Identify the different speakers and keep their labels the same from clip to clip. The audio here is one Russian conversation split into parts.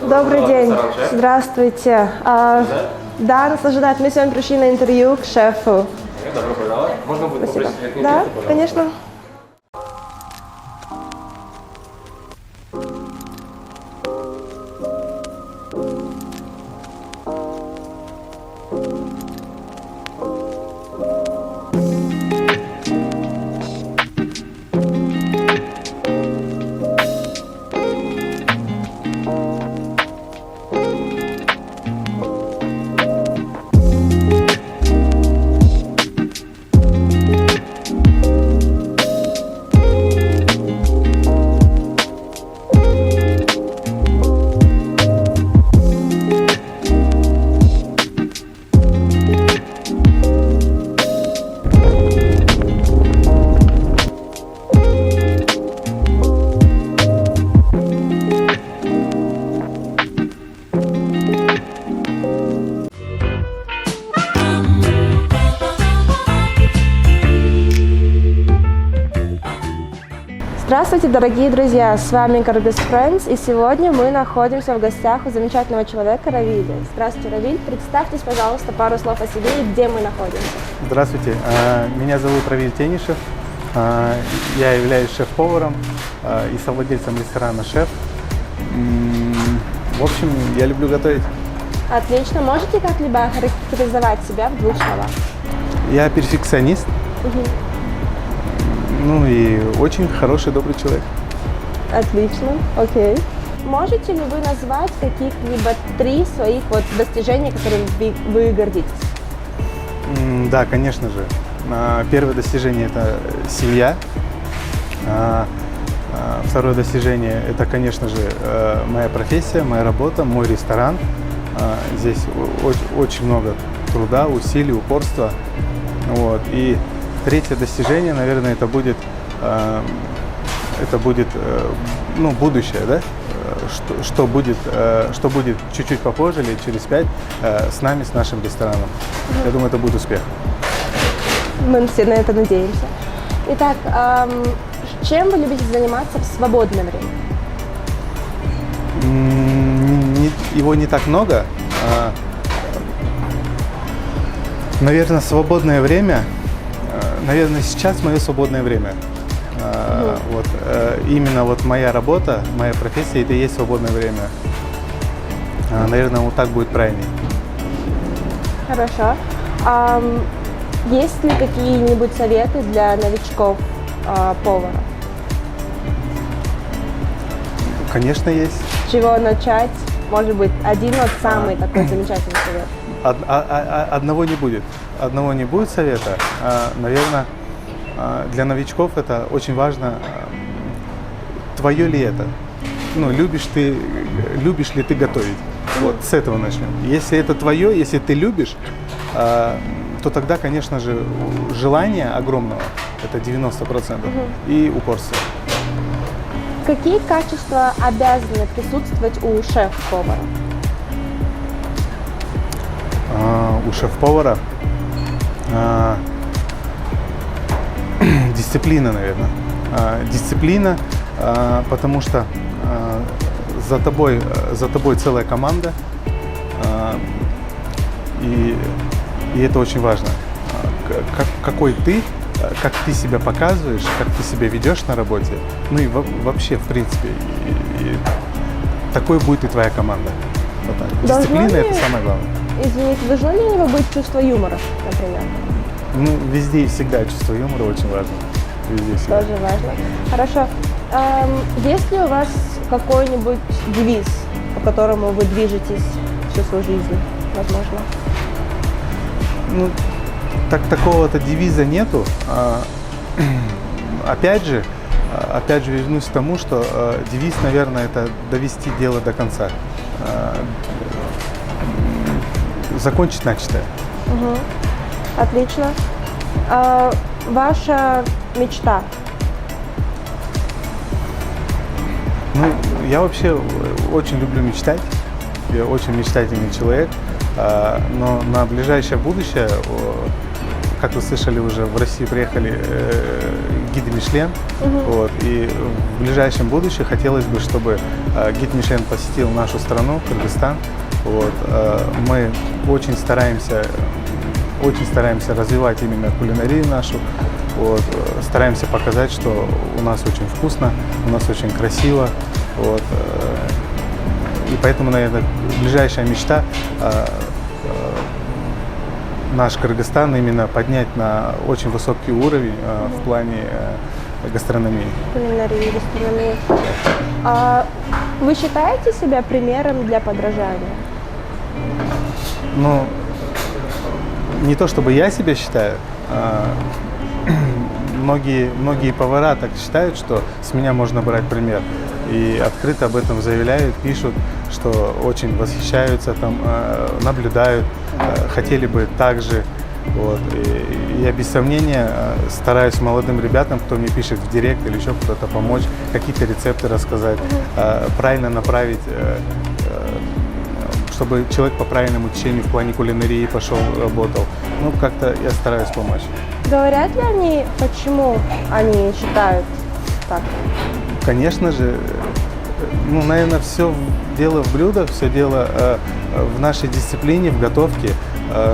Speaker 1: Добрый день. Здравствуйте. Да, нас ожидает. Мы сегодня пришли на интервью к шефу.
Speaker 2: Добро пожаловать. Можно будет попросить отметить,
Speaker 1: Да,
Speaker 2: пожалуйста?
Speaker 1: конечно. Здравствуйте, дорогие друзья! С вами Kyrgyz Friends, и сегодня мы находимся в гостях у замечательного человека Равиля. Здравствуйте, Равиль. Представьтесь, пожалуйста, пару слов о себе и где мы находимся.
Speaker 3: Здравствуйте, меня зовут Равиль Тенишев, я являюсь шеф-поваром и совладельцем ресторана «Шеф». В общем, я люблю готовить.
Speaker 1: Отлично. Можете как-либо охарактеризовать себя в двух словах?
Speaker 3: Я перфекционист, ну и очень хороший, добрый человек.
Speaker 1: Отлично. Окей. Можете ли вы назвать каких-либо 3 своих достижения, которыми вы гордитесь?
Speaker 3: Да, конечно же. Первое достижение – это семья. Второе достижение – это, конечно же, моя профессия, моя работа, мой ресторан. Здесь очень много труда, усилий, упорства. Вот. И третье достижение, наверное, это будет будущее, да? Что будет чуть-чуть попозже, лет через 5, с нами, с нашим рестораном. Я думаю, это будет успех.
Speaker 1: Мы все на это надеемся. Итак, чем вы любите заниматься в свободное время?
Speaker 3: Его не так много. Наверное, свободное время. Наверное, сейчас мое свободное время. Именно моя работа, моя профессия – это и есть свободное время. Наверное, вот так будет правильнее.
Speaker 1: Хорошо. Есть ли какие-нибудь советы для новичков повара?
Speaker 3: Конечно, есть.
Speaker 1: С чего начать? Может быть, один самый такой замечательный совет?
Speaker 3: Одного не будет. Одного не будет совета. Наверное, для новичков это очень важно, твое ли это. Ну, любишь ли ты готовить? Вот с этого начнем. Если это твое, если ты любишь, то тогда, конечно же, желание огромного – это 90%, и упорство.
Speaker 1: Какие качества обязаны присутствовать у шеф-повара?
Speaker 3: У шеф-повара дисциплина, наверное. Дисциплина, потому что за тобой целая команда, и это очень важно. Какой ты, как ты себя показываешь, как ты себя ведешь на работе, ну и вообще, в принципе, и такой будет и твоя команда. Вот так. Дисциплина – это самое главное.
Speaker 1: Извините, должно ли у него быть чувство юмора, например?
Speaker 3: Ну, везде и всегда чувство юмора очень важно. Везде и всегда.
Speaker 1: Тоже важно. Хорошо. Есть ли у вас какой-нибудь девиз, по которому вы движетесь всю свою жизнь, возможно?
Speaker 3: Ну, такого-то девиза нету. Опять же вернусь к тому, что девиз, наверное, это довести дело до конца. Закончить начатое.
Speaker 1: Отлично. Ваша мечта?
Speaker 3: Ну, я вообще очень люблю мечтать. Я очень мечтательный человек. Но на ближайшее будущее как вы слышали, уже в Россию приехали гиды Мишлен. Вот, и в ближайшем будущем хотелось бы, чтобы гид Мишлен посетил нашу страну, Кыргызстан. Вот, мы очень стараемся развивать именно кулинарию нашу. Вот, стараемся показать, что у нас очень вкусно, у нас очень красиво. Вот, и поэтому, наверное, ближайшая мечта наш Кыргызстан именно поднять на очень высокий уровень в плане гастрономии.
Speaker 1: Кулинарии, гастрономии. Вы считаете себя примером для подражания?
Speaker 3: Ну, не то чтобы я себя считаю, многие повара так считают, что с меня можно брать пример. И открыто об этом заявляют, пишут, что очень восхищаются, там, наблюдают, хотели бы так же. Вот. И я без сомнения стараюсь молодым ребятам, кто мне пишет в директ или еще кто-то, помочь, какие-то рецепты рассказать, правильно направить, чтобы человек по правильному течению в плане кулинарии пошел, работал. Ну, как-то я стараюсь помочь.
Speaker 1: Говорят ли они, почему они считают так?
Speaker 3: Конечно же, ну, наверное, все дело в блюдах, все дело в нашей дисциплине, в готовке.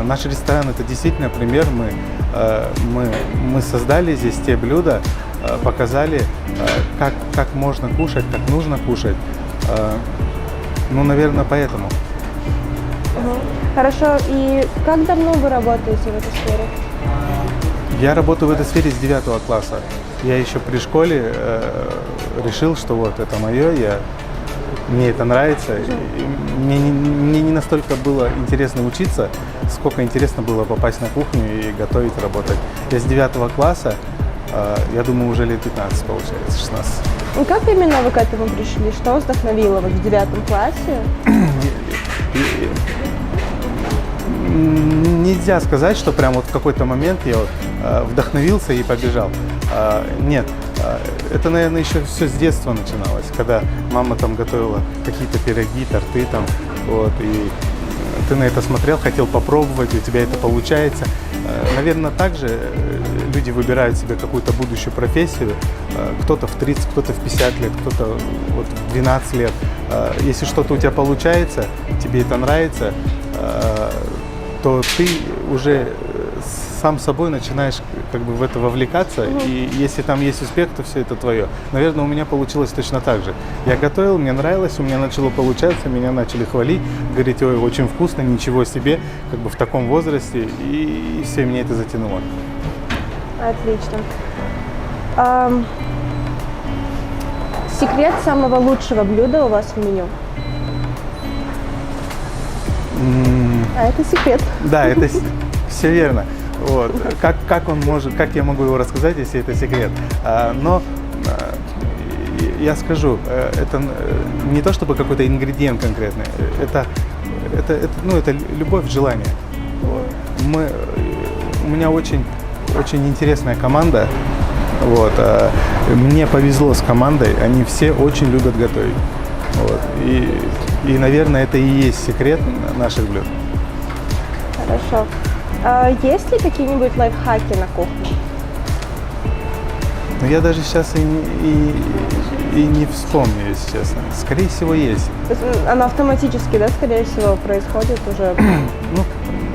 Speaker 3: Наш ресторан – это действительно пример. Мы создали здесь те блюда, показали, как можно кушать, как нужно кушать. Ну, наверное, поэтому.
Speaker 1: Хорошо. И как давно вы работаете в этой сфере?
Speaker 3: Я работаю в этой сфере с 9 класса. Я еще при школе решил, что вот это мое, мне это нравится. Мне не настолько было интересно учиться, сколько интересно было попасть на кухню и готовить, работать. Я с 9 класса, я думаю, уже лет 15 получается, 16.
Speaker 1: И как именно вы к этому пришли? Что вас вдохновило вот в 9 классе?
Speaker 3: Нельзя сказать, что прям вот в какой-то момент я вот вдохновился и побежал. Нет, это, наверное, еще все с детства начиналось, когда мама там готовила какие-то пироги, торты там, вот, и ты на это смотрел, хотел попробовать, у тебя это получается. Наверное, также люди выбирают себе какую-то будущую профессию, кто-то в 30, кто-то в 50 лет, кто-то вот в 12 лет. Если что-то у тебя получается, тебе это нравится, то ты уже сам собой начинаешь как бы в это вовлекаться, и если там есть успех, то все это твое. Наверное, у меня получилось точно так же. Я готовил, мне нравилось, у меня начало получаться, меня начали хвалить, говорить: ой, очень вкусно, ничего себе, как бы в таком возрасте, и все, меня это затянуло.
Speaker 1: Отлично. Секрет самого лучшего блюда у вас в меню? А это секрет.
Speaker 3: Да, это все верно. Вот. Как я могу его рассказать, если это секрет? Но я скажу, это не то чтобы какой-то ингредиент конкретный, это любовь, желание. Вот. У меня очень интересная команда. Вот. Мне повезло с командой, они все очень любят готовить. Вот. И, наверное, это и есть секрет наших блюд.
Speaker 1: Хорошо. Есть ли какие-нибудь лайфхаки на кухне?
Speaker 3: Но я даже сейчас и не вспомню, если честно. Скорее всего, есть.
Speaker 1: То есть оно автоматически, да, скорее всего, происходит уже?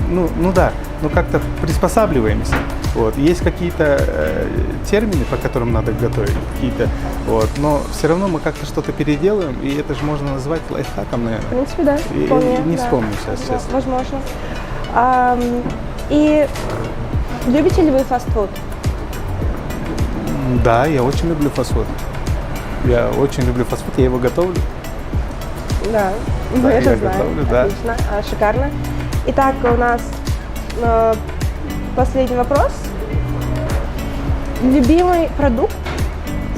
Speaker 3: Ну да, как-то приспосабливаемся. Вот. Есть какие-то термины, по которым надо готовить, какие-то, вот. Но все равно мы как-то что-то переделаем, и это же можно назвать лайфхаком, наверное.
Speaker 1: В принципе, да. Вполне,
Speaker 3: не вспомню сейчас, честно.
Speaker 1: Возможно. И любите ли вы фастфуд?
Speaker 3: Да, я очень люблю фастфуд. Я очень люблю фастфуд, я его готовлю.
Speaker 1: Да, мы
Speaker 3: Да,
Speaker 1: это
Speaker 3: я
Speaker 1: знаем.
Speaker 3: готовлю, да.
Speaker 1: Отлично, шикарно. Итак, у нас последний вопрос. Любимый продукт,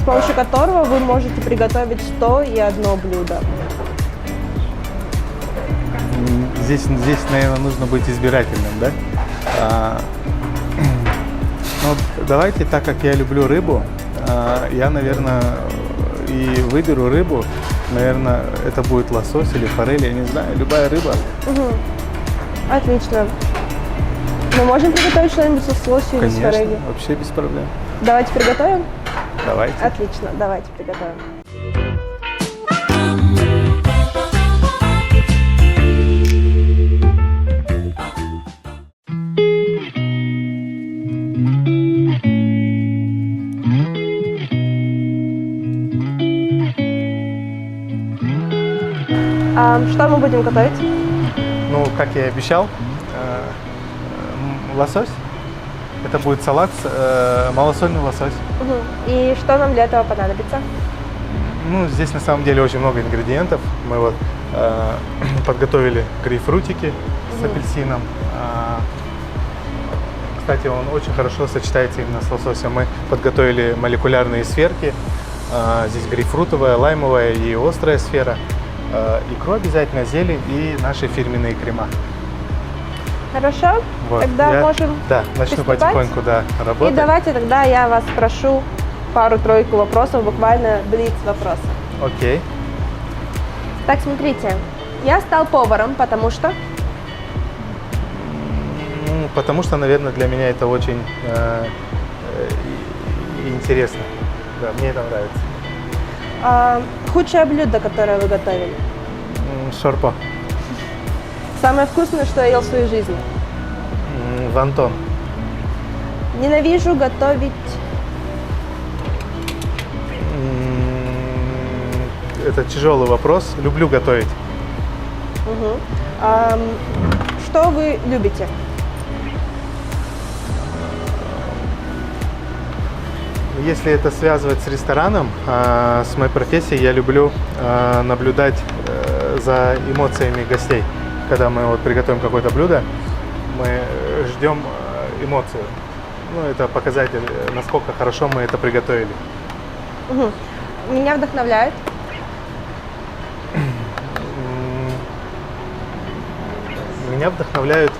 Speaker 1: с помощью которого вы можете приготовить 101 блюдо?
Speaker 3: Здесь, наверное, нужно быть избирательным, да? Ну, давайте, так как я люблю рыбу, я, наверное, и выберу рыбу. Наверное, это будет лосось или форель, я не знаю, любая рыба.
Speaker 1: Отлично. Мы можем приготовить что-нибудь с лососем или с
Speaker 3: Конечно,
Speaker 1: форелью?
Speaker 3: вообще без проблем.
Speaker 1: Давайте приготовим?
Speaker 3: Давайте.
Speaker 1: Отлично, давайте приготовим. Что мы будем готовить?
Speaker 3: Ну, как я и обещал, лосось. Это будет салат с малосольный лосось.
Speaker 1: Мгм. И что нам для этого понадобится?
Speaker 3: Ну, здесь на самом деле очень много ингредиентов. Мы вот подготовили грейпфрутики с апельсином. Кстати, он очень хорошо сочетается именно с лососем. Мы подготовили молекулярные сферки. Здесь грейпфрутовая, лаймовая и острая сфера. Икру обязательно, зелень и наши фирменные крема.
Speaker 1: Хорошо,
Speaker 3: Вот.
Speaker 1: тогда можем
Speaker 3: Да, начну
Speaker 1: приступать.
Speaker 3: потихоньку, да,
Speaker 1: И
Speaker 3: работать.
Speaker 1: давайте тогда я вас спрошу пару-тройку вопросов, буквально блиц-вопросы.
Speaker 3: Окей.
Speaker 1: Так, смотрите, я стал поваром, потому что...
Speaker 3: Ну, потому что, наверное, для меня это очень интересно. Да, мне это нравится.
Speaker 1: Худшее блюдо, которое вы готовили?
Speaker 3: Шорпа.
Speaker 1: Самое вкусное, что я ел в своей жизни?
Speaker 3: Вантон.
Speaker 1: Ненавижу готовить...
Speaker 3: Это тяжелый вопрос. Люблю готовить.
Speaker 1: Мгм. Что вы любите?
Speaker 3: Если это связывать с рестораном, с моей профессией, я люблю наблюдать за эмоциями гостей. Когда мы вот приготовим какое-то блюдо, мы ждем эмоцию. Ну, это показатель, насколько хорошо мы это приготовили.
Speaker 1: Мгм. Меня вдохновляет.
Speaker 3: Меня вдохновляют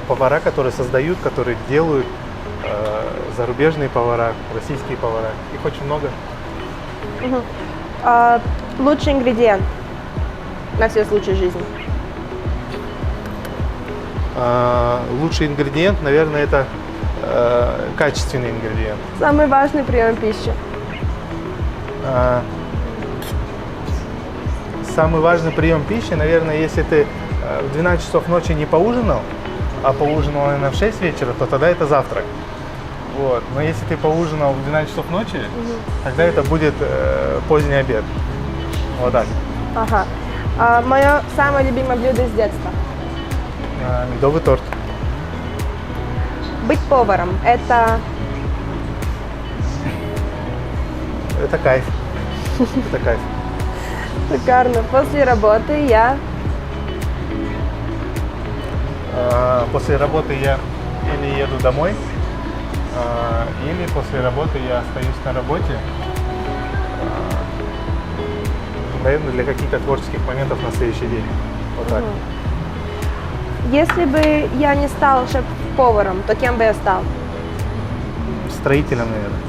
Speaker 3: повара, которые создают, которые делают, зарубежные повара, российские повара. Их очень много.
Speaker 1: Лучший ингредиент на все случаи жизни?
Speaker 3: Лучший ингредиент, наверное, это качественный ингредиент.
Speaker 1: Самый важный прием пищи?
Speaker 3: Самый важный прием пищи, наверное, если ты в 12 часов ночи не поужинал, а поужинал, наверное, в 6 вечера, то тогда это завтрак. Вот. Но если ты поужинал в 12 часов ночи, тогда это будет поздний обед. Вот так.
Speaker 1: Ага. Мое самое любимое блюдо с детства?
Speaker 3: Медовый торт.
Speaker 1: Быть поваром – это...
Speaker 3: Это кайф. Это кайф.
Speaker 1: Шикарно. После работы я...
Speaker 3: После работы я или еду домой, или после работы я остаюсь на работе. Наверное, для каких-то творческих моментов на следующий день. Вот так.
Speaker 1: Если бы я не стал шеф-поваром, то кем бы я стал?
Speaker 3: Строителем, наверное.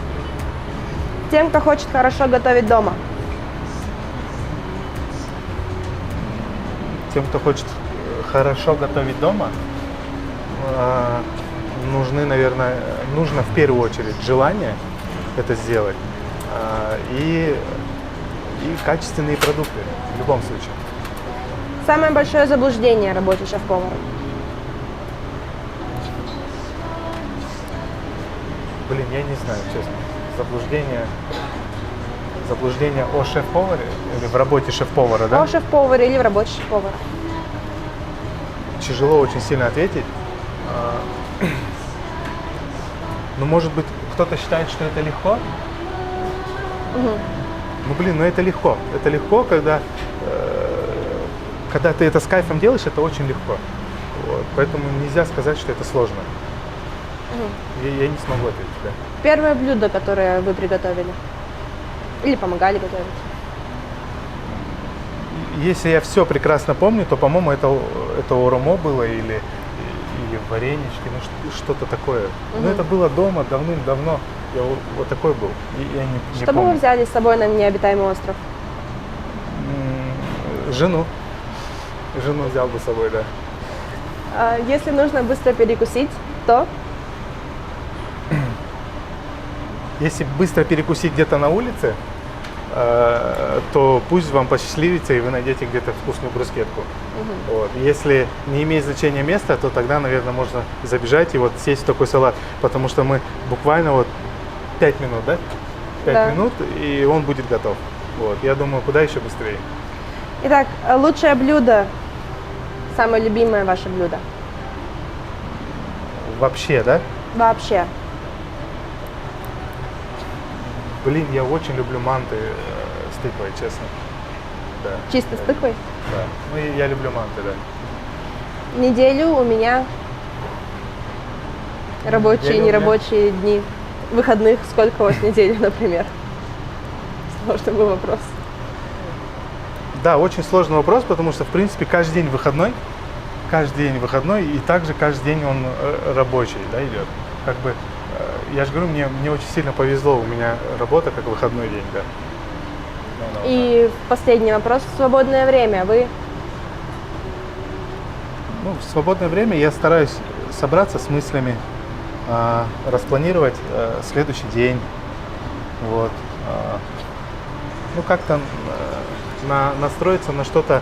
Speaker 1: Тем, кто хочет хорошо готовить дома.
Speaker 3: Тем, кто хочет хорошо готовить дома, нужно в первую очередь желание это сделать и качественные продукты в любом случае.
Speaker 1: Самое большое заблуждение о работе шеф-поваром?
Speaker 3: Блин, я не знаю, честно. Заблуждение о шеф-поваре или в работе шеф-повара, да?
Speaker 1: О шеф-поваре или в работе шеф-повара?
Speaker 3: Тяжело очень сильно ответить. Ну, может быть, кто-то считает, что это легко? Ну, блин, ну это легко. Это легко, когда ты это с кайфом делаешь, это очень легко. Вот. Поэтому нельзя сказать, что это сложно. Я не смогу ответить, да.
Speaker 1: Первое блюдо, которое вы приготовили? Или помогали готовить?
Speaker 3: Если я все прекрасно помню, то, по-моему, это оромо было или варенички, ну что-то такое. Но это было дома давным-давно. Я вот такой был. Я не
Speaker 1: Что бы
Speaker 3: помню.
Speaker 1: вы взяли с собой на необитаемый остров?
Speaker 3: Жену. жену взял бы с собой, да.
Speaker 1: Если нужно быстро перекусить, то
Speaker 3: Если быстро перекусить где-то на улице, то пусть вам посчастливится и вы найдете где-то вкусную брускетку. Вот. Если не имеет значения место, то тогда, наверное, можно забежать и вот сесть в такой салат, потому что мы буквально вот 5 минут, да? 5
Speaker 1: Да.
Speaker 3: минут, и он будет готов. Вот. Я думаю, куда еще быстрее.
Speaker 1: Итак, лучшее блюдо, самое любимое ваше блюдо
Speaker 3: Вообще, да?
Speaker 1: вообще.
Speaker 3: Блин, я очень люблю манты с тыквой, честно. Да.
Speaker 1: Чисто с тыквой.
Speaker 3: Да. Ну, и я люблю манты, да.
Speaker 1: Неделю у меня рабочие,
Speaker 3: Неделю у меня-
Speaker 1: нерабочие дни. Выходных сколько у вас неделю, например? Сложный был вопрос.
Speaker 3: Да, очень сложный вопрос, потому что, в принципе, каждый день выходной, и также каждый день он рабочий, да, идет. Как бы, я же говорю, мне очень сильно повезло, у меня работа как выходной день, да.
Speaker 1: И последний вопрос. Свободное время. Вы
Speaker 3: Ну, в свободное время я стараюсь собраться с мыслями, распланировать следующий день, вот. Ну, как-то настроиться на что-то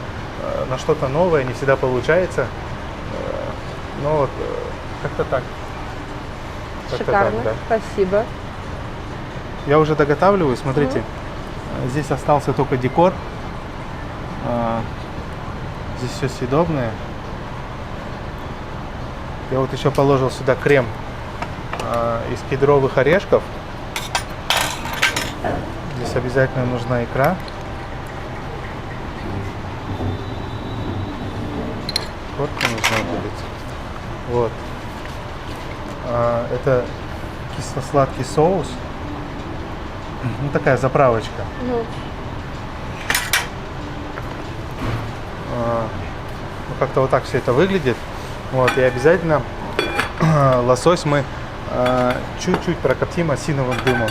Speaker 3: новое не всегда получается, но вот как-то так. Как-то
Speaker 1: шикарно.
Speaker 3: так, да.
Speaker 1: Спасибо.
Speaker 3: Я уже доготавливаю, смотрите, здесь остался только декор, здесь все съедобное. Я вот еще положил сюда крем из кедровых орешков. Здесь обязательно нужна икра. Корка нужна будет. Вот. Это кисло-сладкий соус. Ну, такая заправочка.
Speaker 1: Ну,
Speaker 3: Ну, как-то вот так все это выглядит. Вот, и обязательно лосось мы чуть-чуть прокоптим осиновым дымом.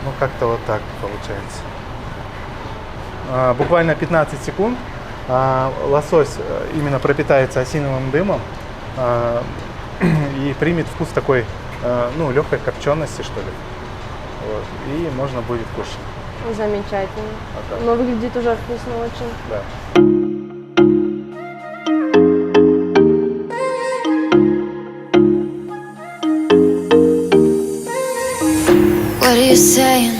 Speaker 3: Ну, как-то вот так получается. Буквально 15 секунд лосось именно пропитается осиновым дымом и примет вкус такой, ну, легкой копчености, что ли. Вот. И можно будет кушать.
Speaker 1: замечательно.
Speaker 3: Вот так.
Speaker 1: Но выглядит уже вкусно очень.
Speaker 3: Да.
Speaker 4: What are you saying?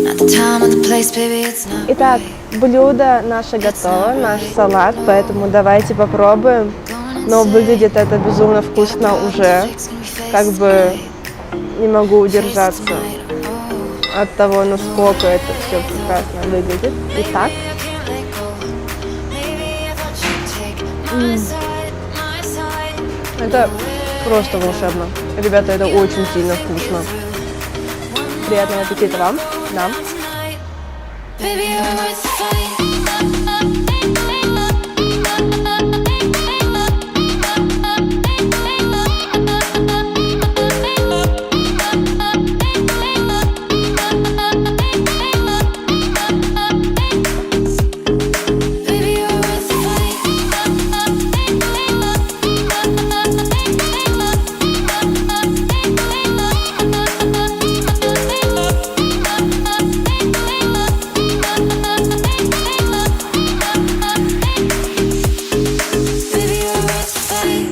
Speaker 4: Not the time or the place, baby, it's not.
Speaker 1: Итак, блюдо наше готово, наш салат, поэтому давайте попробуем. Но выглядит это безумно вкусно уже. Как бы не могу удержаться от того, насколько это все прекрасно выглядит. Итак, это просто волшебно. Ребята, это очень сильно вкусно. Приятного аппетита вам, нам.
Speaker 4: Baby, you're worth the fight. Baby, you're worth the Baby, you're worth the fight.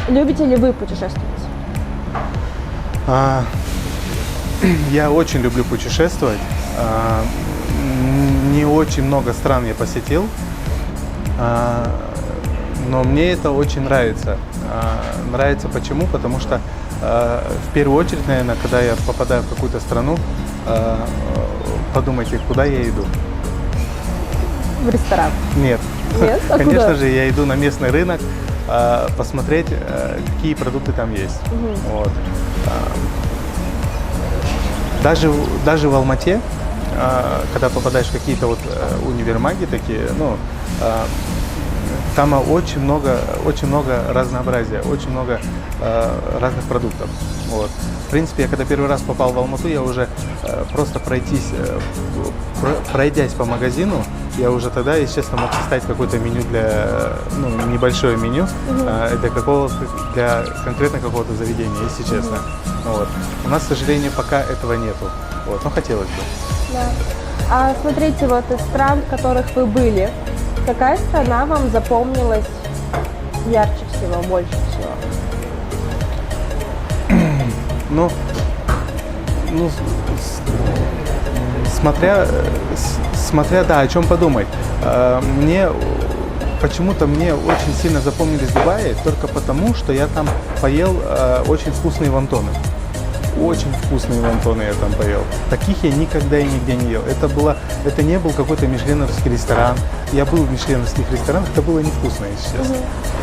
Speaker 1: Любите ли вы путешествовать?
Speaker 3: Я очень люблю путешествовать. Не очень много стран я посетил, но мне это очень нравится. Нравится почему? Потому что в первую очередь, наверное, когда я попадаю в какую-то страну, подумайте, куда я иду.
Speaker 1: В ресторан.
Speaker 3: Нет.
Speaker 1: Нет? А
Speaker 3: Конечно
Speaker 1: куда?
Speaker 3: же, я иду на местный рынок, посмотреть, какие продукты там есть. Вот. Даже в Алмате, когда попадаешь в какие-то вот универмаги такие, ну, там очень много разнообразия, очень много разных продуктов. Вот. В принципе, я когда первый раз попал в Алмату, я уже просто пройдясь по магазину, я уже тогда, естественно, мог составить какое-то меню небольшое меню для конкретно какого-то заведения, если честно. Вот. У нас, к сожалению, пока этого нету. Вот. Но хотелось бы.
Speaker 1: Да. А смотрите, вот из стран, в которых вы были, какая страна вам запомнилась ярче всего, больше всего?
Speaker 3: Смотря, да, о чем подумать. Почему-то мне очень сильно запомнились Дубаи только потому, что я там поел очень вкусные вонтоны. Очень вкусные вонтоны я там поел. Таких я никогда и нигде не ел. Это не был какой-то мишленовский ресторан. Я был в мишленовских ресторанах, это было невкусно, если честно.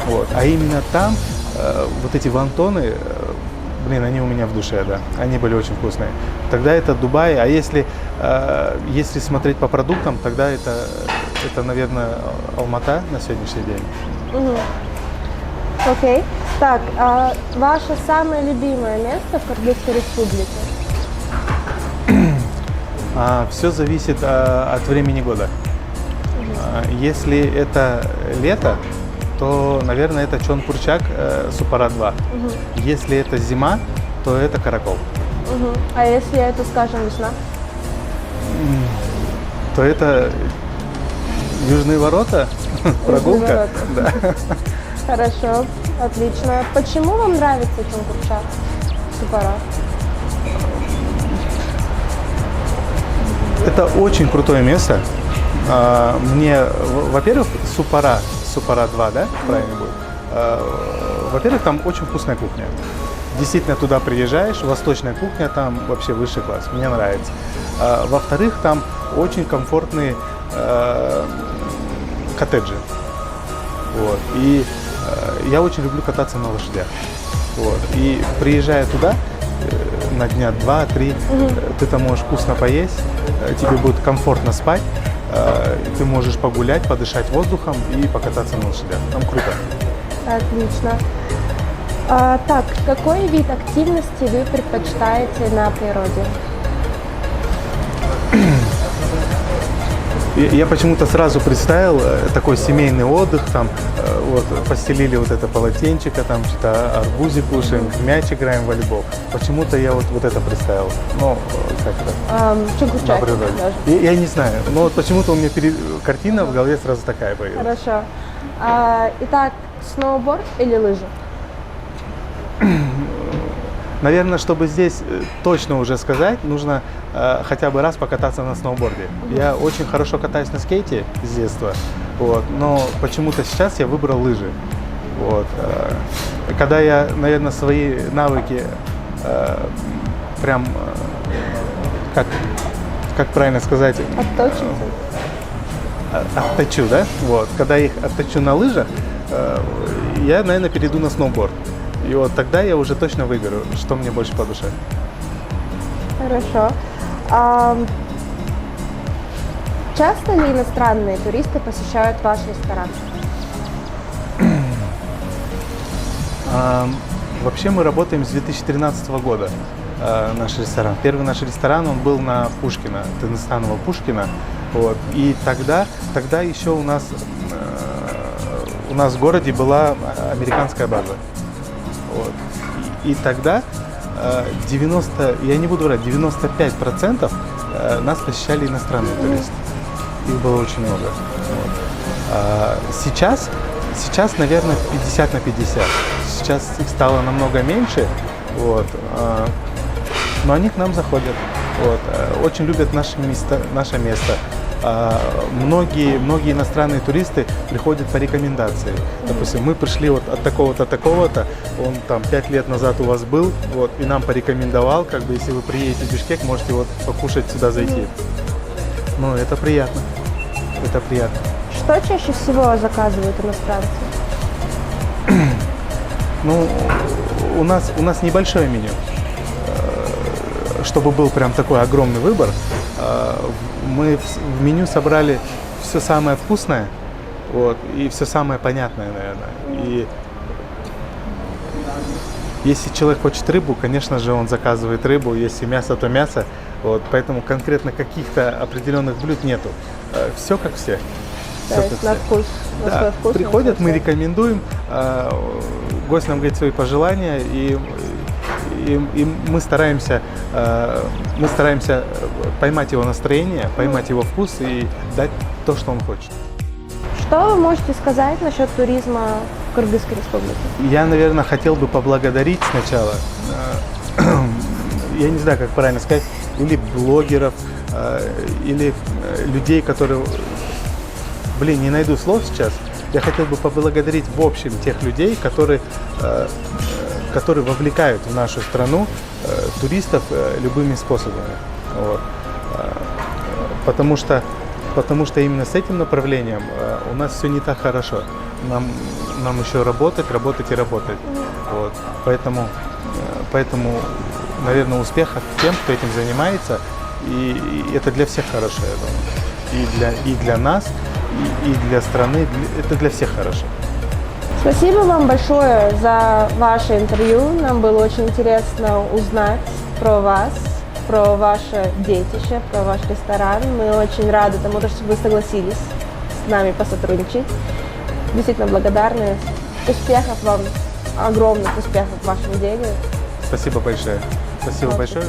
Speaker 3: Вот. А именно там вот эти вонтоны, они у меня в душе, да. Они были очень вкусные. Тогда это Дубай, а если смотреть по продуктам, тогда это, наверное, Алмата на сегодняшний день.
Speaker 1: Окей. Так, а ваше самое любимое место в Кыргызской республике?
Speaker 3: Все зависит от времени года. Если это лето, то, наверное, это Чонпурчак, Супара-2. Если это зима, то это Каракол.
Speaker 1: А если это, скажем, весна?
Speaker 3: То это Южные ворота, прогулка. Да.
Speaker 1: Хорошо, отлично. Почему вам нравится Чонпурчак, Супара?
Speaker 3: Это очень крутое место. Мне, во-первых, Супара-2, да, правильно будет? Во-первых, там очень вкусная кухня. Действительно, туда приезжаешь, восточная кухня там вообще высший класс, мне нравится. Во-вторых, там очень комфортные коттеджи. Вот. И я очень люблю кататься на лошадях. Вот. И приезжая туда, на дня 2-3, ты там можешь вкусно поесть, тебе будет комфортно спать, ты можешь погулять, подышать воздухом и покататься на лошадях. Там круто.
Speaker 1: Отлично. Так, какой вид активности вы предпочитаете на природе?
Speaker 3: Я почему-то сразу представил такой семейный отдых, там вот постелили вот это полотенчико, там что-то арбузик кушаем, в мяч играем в волейбол. Почему-то я вот это представил. Ну, как это?
Speaker 1: Чонгурчак
Speaker 3: на природе.
Speaker 1: даже.
Speaker 3: Я не знаю, но вот почему-то у меня картина в голове сразу такая появилась.
Speaker 1: Хорошо. Итак, сноуборд или лыжи?
Speaker 3: Наверное, чтобы здесь точно уже сказать, нужно хотя бы раз покататься на сноуборде. Я очень хорошо катаюсь на скейте с детства, вот, но почему-то сейчас я выбрал лыжи. Вот. Когда я, наверное, свои навыки прям, как правильно сказать? Отточу, да? Вот. Когда я их отточу на лыжах, я, наверное, перейду на сноуборд. И вот тогда я уже точно выберу, что мне больше по душе.
Speaker 1: Хорошо. Часто ли иностранные туристы посещают ваш ресторан?
Speaker 3: Вообще мы работаем с 2013 года, наш ресторан. Первый наш ресторан, он был на Пушкина, Тынстанова Пушкина. Вот. И тогда еще у нас в городе была американская база. Вот. И тогда 95% нас посещали иностранные туристы. Их было очень много. Вот. Сейчас, наверное, 50 на 50. Сейчас их стало намного меньше, вот. Но они к нам заходят. Вот. Очень любят наше место. Многие иностранные туристы приходят по рекомендации. Допустим, мы пришли вот от такого-то, такого-то, он там 5 лет назад у вас был, вот, и нам порекомендовал, как бы, если вы приедете в Бишкек, можете вот покушать сюда зайти. Ну, это приятно. Это приятно.
Speaker 1: Что чаще всего заказывают иностранцы?
Speaker 3: Ну, у нас небольшое меню. Чтобы был прям такой огромный выбор, мы в меню собрали все самое вкусное, вот, и все самое понятное, наверное. И если человек хочет рыбу, конечно же, он заказывает рыбу. Если мясо, то мясо. Вот, поэтому конкретно каких-то определенных блюд нету. Все как все.
Speaker 1: То
Speaker 3: Всё
Speaker 1: есть
Speaker 3: как
Speaker 1: на
Speaker 3: все.
Speaker 1: вкус. На
Speaker 3: Да,
Speaker 1: свой вкус, на
Speaker 3: приходят,
Speaker 1: свой
Speaker 3: мы
Speaker 1: вкус.
Speaker 3: рекомендуем, гость нам говорит свои пожелания, и мы стараемся поймать его настроение, поймать его вкус и дать то, что он хочет.
Speaker 1: Что вы можете сказать насчет туризма в Кыргызской республике?
Speaker 3: Я, наверное, хотел бы поблагодарить сначала, я не знаю, как правильно сказать, или блогеров, или людей, которые, не найду слов сейчас. Я хотел бы поблагодарить в общем тех людей, которые вовлекают в нашу страну туристов любыми способами. Вот. Потому что именно с этим направлением у нас все не так хорошо. Нам еще работать и работать. Вот. Поэтому, наверное, успехов тем, кто этим занимается, и это для всех хорошо, я думаю. И для нас, и для страны, это для всех хорошо.
Speaker 1: Спасибо вам большое за ваше интервью. Нам было очень интересно узнать про вас, про ваше детище, про ваш ресторан. Мы очень рады тому, что вы согласились с нами посотрудничать. Действительно благодарны. Успехов вам, огромных успехов в вашем деле.
Speaker 3: Спасибо большое. Спасибо большое.